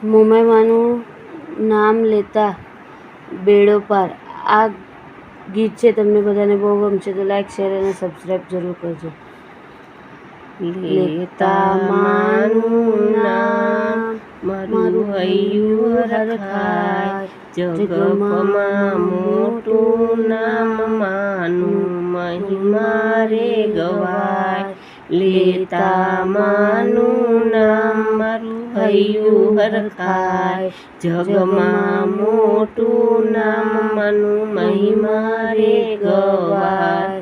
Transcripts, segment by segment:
મોમાઈમાનું નામ લેતા બેડો પાર. આ ગીત છે, તમને બધાને બહુ ગમશે તો લાઈક, શેર અને સબસ્ક્રાઈબ જરૂર કરજો. લેતા માનું નામ મારું હૈયું હરખાય, જગમાં મોટું નામ માનું મહિમા રે ગવાય. લેતા માનું નામ મારું હૈયું હરખાય, જગમાં મોટું નામ માનું મહિમા રે ગવાય.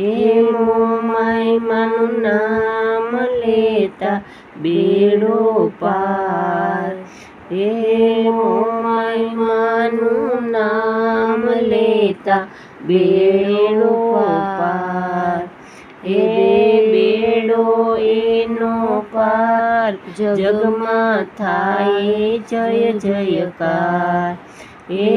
એ મોમાઈમાનું નામ લેતા બેડો પાર. એ મોમાઈમાનું નામ લેતા બેડો પાર. એ બેડો એનો પાર, જગમાં થાય જય જયકાર. એ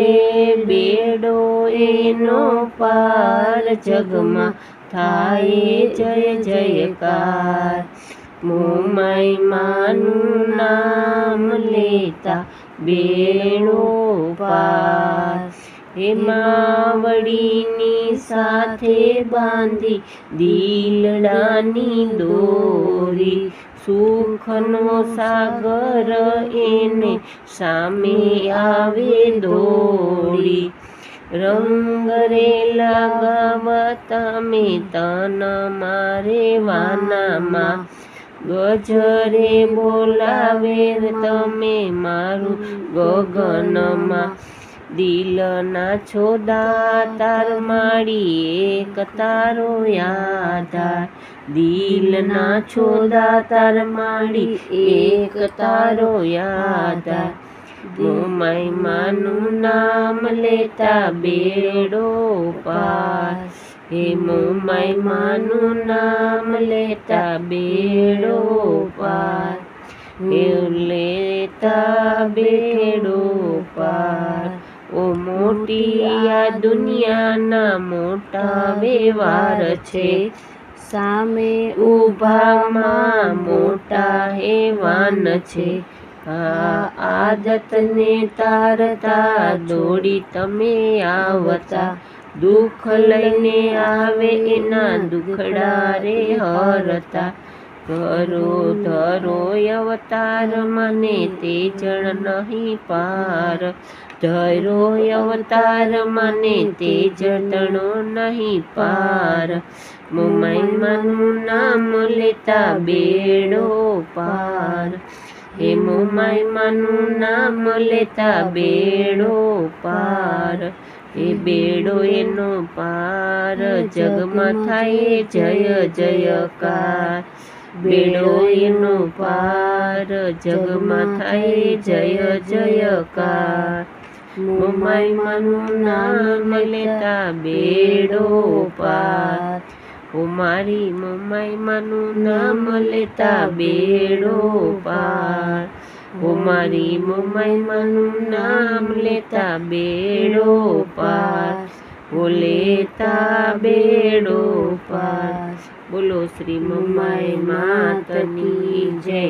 બેડો એનો પાર, જગમાં થાય જય જયકાર. મોમાઈમાનું નામ લેતા બેડો પાર. હે માવડીની સાથે બાંધી દિલડાની દોરી, સુખનો સાગર એને સામે આવે દોડી. રંગ રે લગાવવા તમે તન મારે વાનામાં, ગજરે બોલાવે તમે મારું ગગનમાં. દિલના છો દાતાર માડી એક તારો આધાર. દિલના છો દાતાર માડી એક તારો આધાર. મોમાઈમાનું નામ લેતા બેડો પાર. હે મોમાઈમાનું નામ લેતા બેડો પાર. હે લેતા બેડો પાર. ઓ મોટી આ દુનિયાના મોટા વ્યવહાર છે, સામે ઊભામાં મોટા હેવાન છે. આ આદતને તારતા દોડી તમે આવતા, દુઃખ લઈને આવે એના દુખડા રે હરતા. ધરો ધરો અવતાર મને તે જણ નહીં પાર. ધરો અવતાર મને તે જતણો નહીં પાર. મોમાઈમાનું નામ લેતા બેડો પાર. હે મોમાઈમાનું નામ લેતા બેડો પાર. એ બેડો એનો પાર, જગમાં થાય જય જયકાર. બેડો એનો પાર, જગમાં થાય જય જયકાર. મોમાઈમાનું નામ લેતા બેડો પાર. ઓ મારી મોમાઈમાનું નામ લેતા બેડો પાર. ઓ મારી મોમાઈમાનું નામ લેતા બેડો પાર. ઓ લેતા બેડો પાર. બોલો શ્રી મોમાઈ માતની જય.